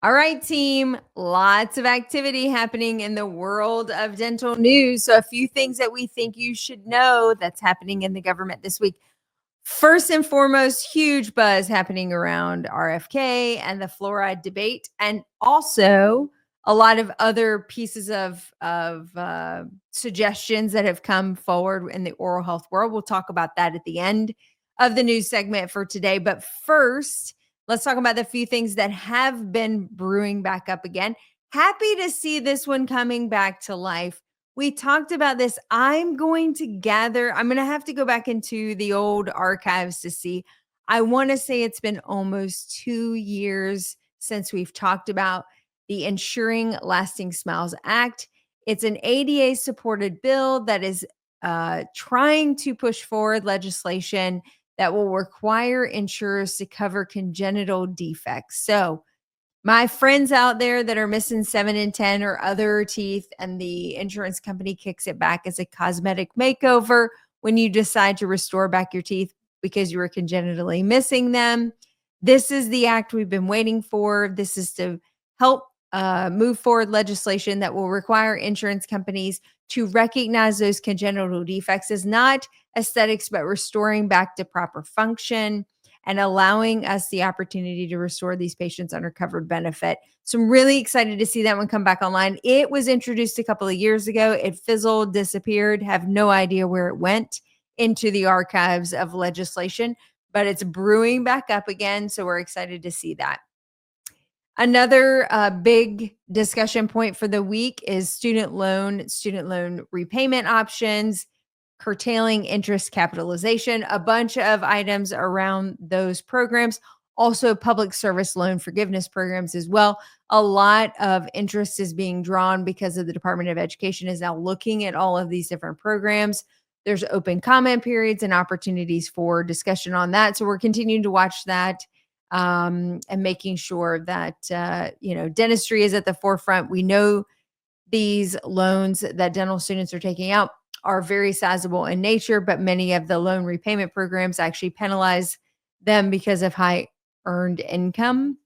All right, team. Lots of activity happening in the world of dental news. So, a few things that we think you should know that's happening in the government this week. First and foremost, huge buzz happening around RFK and the fluoride debate, and also a lot of other pieces of suggestions that have come forward in the oral health world. We'll talk about that at the end of the news segment for today. But first, let's talk about the few things that have been brewing back up again. Happy to see this one coming back to life. We talked about this. I'm going to have to go back into the old archives to see. I want to say it's been almost 2 years since we've talked about the Ensuring Lasting Smiles Act. It's an ADA supported bill that is trying to push forward legislation that will require insurers to cover congenital defects. So, my friends out there that are missing 7 and 10 or other teeth, and the insurance company kicks it back as a cosmetic makeover when you decide to restore back your teeth because you were congenitally missing them. This is the act we've been waiting for. This is to help move forward legislation that will require insurance companies to recognize those congenital defects as not aesthetics, but restoring back to proper function and allowing us the opportunity to restore these patients under covered benefit. So I'm really excited to see that one come back online. It was introduced a couple of years ago. It fizzled, disappeared, have no idea where it went into the archives of legislation, but it's brewing back up again. So we're excited to see that. Another big discussion point for the week is student loan repayment options, curtailing interest capitalization, a bunch of items around those programs. Also, public service loan forgiveness programs as well. A lot of interest is being drawn because of the Department of Education is now looking at all of these different programs. There's open comment periods and opportunities for discussion on that. So we're continuing to watch that and making sure that dentistry is at the forefront. We know these loans that dental students are taking out are very sizable in nature, but many of the loan repayment programs actually penalize them because of high earned income,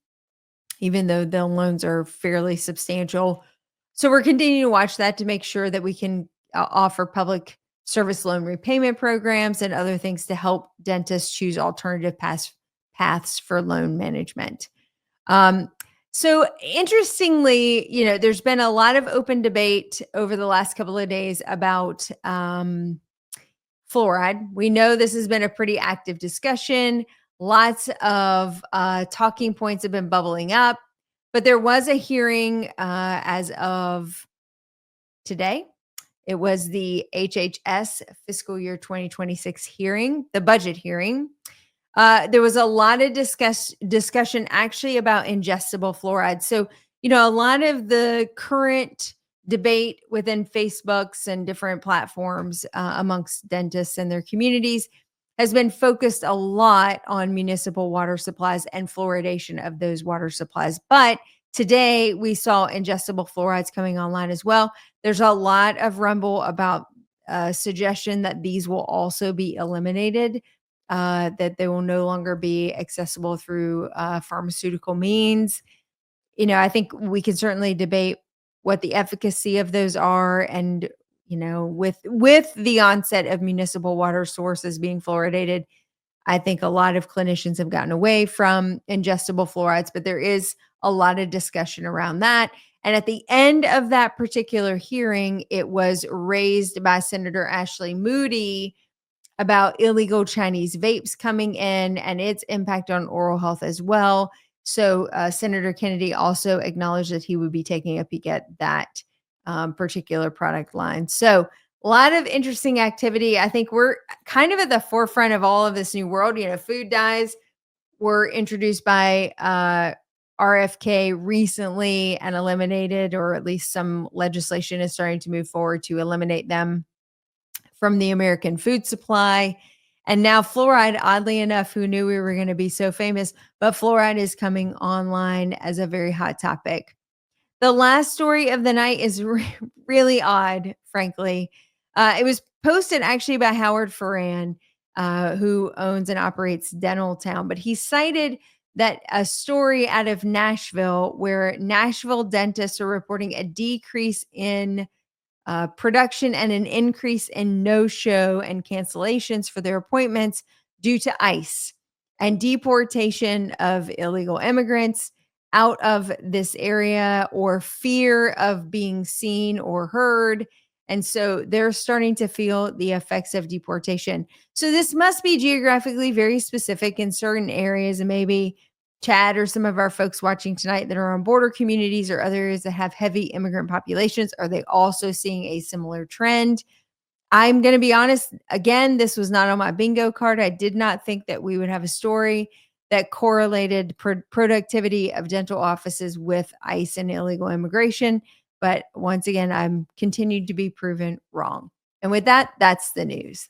even though the loans are fairly substantial. So we're continuing to watch that to make sure that we can offer public service loan repayment programs and other things to help dentists choose alternative paths for loan management. So interestingly, there's been a lot of open debate over the last couple of days about fluoride. We know this has been a pretty active discussion. Lots of talking points have been bubbling up, but there was a hearing as of today. It was the HHS fiscal year 2026 hearing, the budget hearing. There was a lot of discussion actually about ingestible fluoride. So, a lot of the current debate within Facebooks and different platforms amongst dentists and their communities has been focused a lot on municipal water supplies and fluoridation of those water supplies. But today we saw ingestible fluorides coming online as well. There's a lot of rumble about suggestion that these will also be eliminated, that they will no longer be accessible through pharmaceutical means. I think we can certainly debate what the efficacy of those are, and with the onset of municipal water sources being fluoridated, I think a lot of clinicians have gotten away from ingestible fluorides, but there is a lot of discussion around that. And at the end of that particular hearing, it was raised by Senator Ashley Moody about illegal Chinese vapes coming in and its impact on oral health as well. So Senator Kennedy also acknowledged that he would be taking a peek at that particular product line. So a lot of interesting activity. I think we're kind of at the forefront of all of this new world. Food dyes were introduced by RFK recently and eliminated, or at least some legislation is starting to move forward to eliminate them from the American food supply. And now fluoride, oddly enough, who knew we were going to be so famous, but fluoride is coming online as a very hot topic. The last story of the night is really odd, frankly. It was posted actually by Howard Ferran, who owns and operates Dental Town, but he cited that a story out of Nashville where Nashville dentists are reporting a decrease in production and an increase in no show and cancellations for their appointments due to ICE and deportation of illegal immigrants out of this area or fear of being seen or heard. And so they're starting to feel the effects of deportation. So this must be geographically very specific in certain areas, and maybe Chad or some of our folks watching tonight that are on border communities or other areas that have heavy immigrant populations, are they also seeing a similar trend? I'm going to be honest, again, this was not on my bingo card. I did not think that we would have a story that correlated productivity of dental offices with ICE and illegal immigration. But once again, I'm continued to be proven wrong. And with that, that's the news.